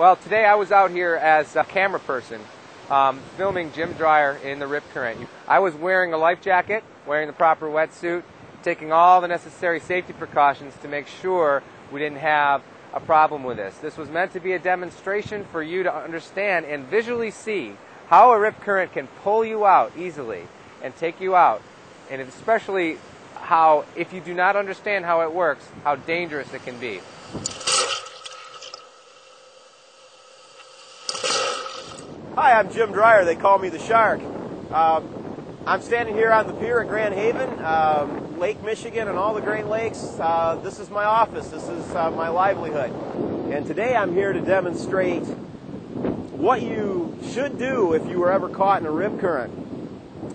Well, today I was out here as a camera person, filming Jim Dreyer in the rip current. I was wearing a life jacket, wearing the proper wetsuit, taking all the necessary safety precautions to make sure we didn't have a problem with this. This was meant to be a demonstration for you to understand and visually see how a rip current can pull you out easily and take you out, and especially how, if you do not understand how it works, how dangerous it can be. Hi, I'm Jim Dreyer. They call me the Shark. I'm standing here on the pier at Grand Haven, Lake Michigan and all the Great Lakes. This is my office. This is my livelihood. And today I'm here to demonstrate what you should do if you were ever caught in a rip current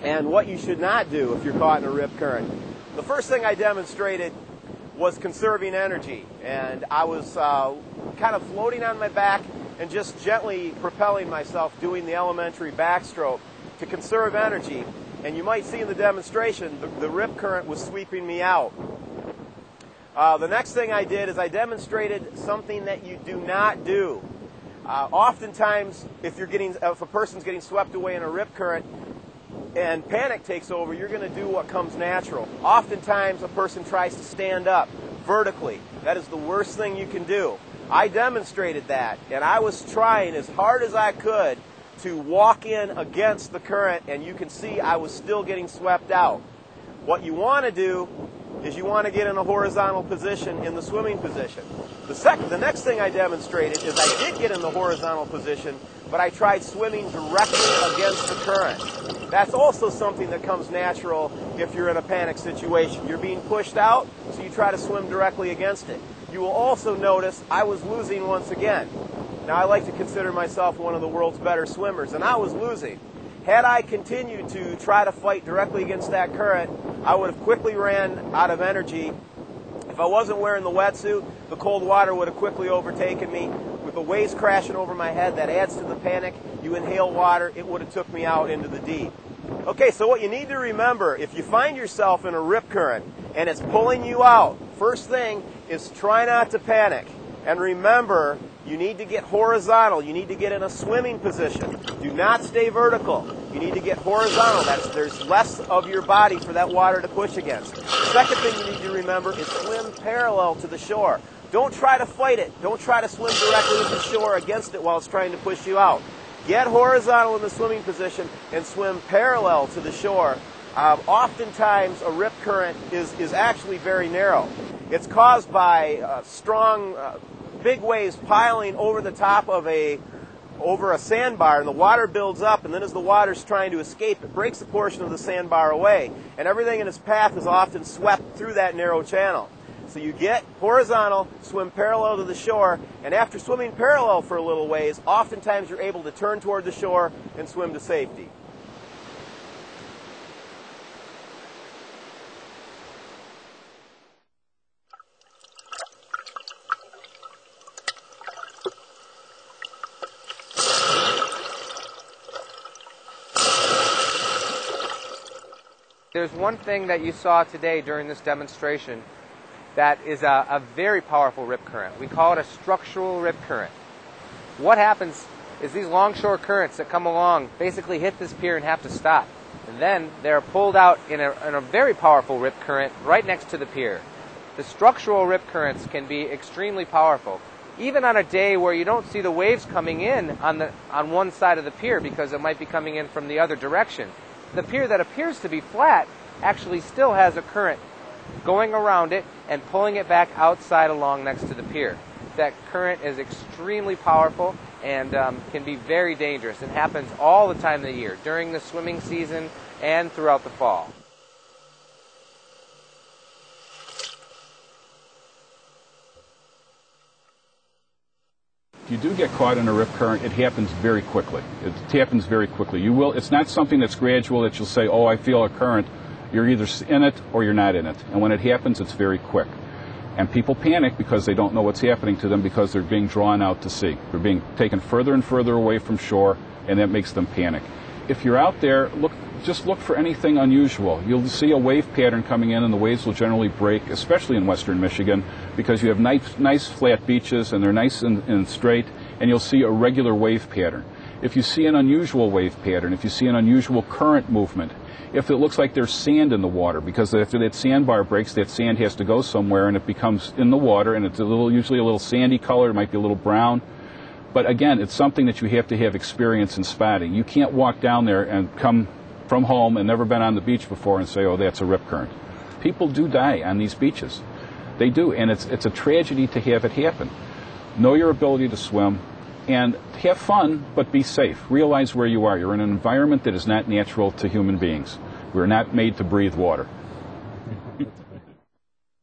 and what you should not do if you're caught in a rip current. The first thing I demonstrated was conserving energy. And I was kind of floating on my back and just gently propelling myself, doing the elementary backstroke to conserve energy. And you might see in the demonstration, the rip current was sweeping me out. The next thing I did is I demonstrated something that you do not do. Oftentimes, if a person's getting swept away in a rip current and panic takes over, you're going to do what comes natural. Oftentimes, a person tries to stand up vertically. That is the worst thing you can do. I demonstrated that, and I was trying as hard as I could to walk in against the current, and you can see I was still getting swept out. What you want to do is you want to get in a horizontal position in the swimming position. The next thing I demonstrated is I did get in the horizontal position, but I tried swimming directly against the current. That's also something that comes natural if you're in a panic situation. You're being pushed out, so you try to swim directly against it. You will also notice I was losing once again. Now, I like to consider myself one of the world's better swimmers, and I was losing. Had I continued to try to fight directly against that current, I would have quickly ran out of energy. If I wasn't wearing the wetsuit, the cold water would have quickly overtaken me. With the waves crashing over my head, that adds to the panic. You inhale water, it would have took me out into the deep. Okay, so what you need to remember, if you find yourself in a rip current and it's pulling you out, first thing is try not to panic. And remember, you need to get horizontal. You need to get in a swimming position. Do not stay vertical. You need to get horizontal. There's less of your body for that water to push against. The second thing you need to remember is swim parallel to the shore. Don't try to fight it. Don't try to swim directly to the shore against it while it's trying to push you out. Get horizontal in the swimming position and swim parallel to the shore. Oftentimes, a rip current is actually very narrow. It's caused by strong, big waves piling over the top of over a sandbar, and the water builds up, and then as the water's trying to escape, it breaks a portion of the sandbar away, and everything in its path is often swept through that narrow channel. So you get horizontal, swim parallel to the shore, and after swimming parallel for a little ways, oftentimes you're able to turn toward the shore and swim to safety. There's one thing that you saw today during this demonstration that is a very powerful rip current. We call it a structural rip current. What happens is these longshore currents that come along basically hit this pier and have to stop. And then they're pulled out in a very powerful rip current right next to the pier. The structural rip currents can be extremely powerful. Even on a day where you don't see the waves coming in on one side of the pier because it might be coming in from the other direction. The pier that appears to be flat actually still has a current going around it and pulling it back outside along next to the pier. That current is extremely powerful and can be very dangerous. It happens all the time of the year, during the swimming season and throughout the fall. If you do get caught in a rip current, it happens very quickly. It happens very quickly. It's not something that's gradual that you'll say, oh, I feel a current. You're either in it or you're not in it. And when it happens, it's very quick. And people panic because they don't know what's happening to them because they're being drawn out to sea. They're being taken further and further away from shore, and that makes them panic. If you're out there, just look for anything unusual. You'll see a wave pattern coming in, and the waves will generally break, especially in western Michigan, because you have nice flat beaches, and they're nice and straight, and you'll see a regular wave pattern. If you see an unusual wave pattern, if you see an unusual current movement, if it looks like there's sand in the water, because after that sandbar breaks, that sand has to go somewhere and it becomes in the water, and it's usually a little sandy color, it might be a little brown. But again, it's something that you have to have experience in spotting. You can't walk down there and come from home and never been on the beach before and say, oh, that's a rip current. People do die on these beaches. They do, and it's a tragedy to have it happen. Know your ability to swim, and have fun, but be safe. Realize where you are. You're in an environment that is not natural to human beings. We're not made to breathe water.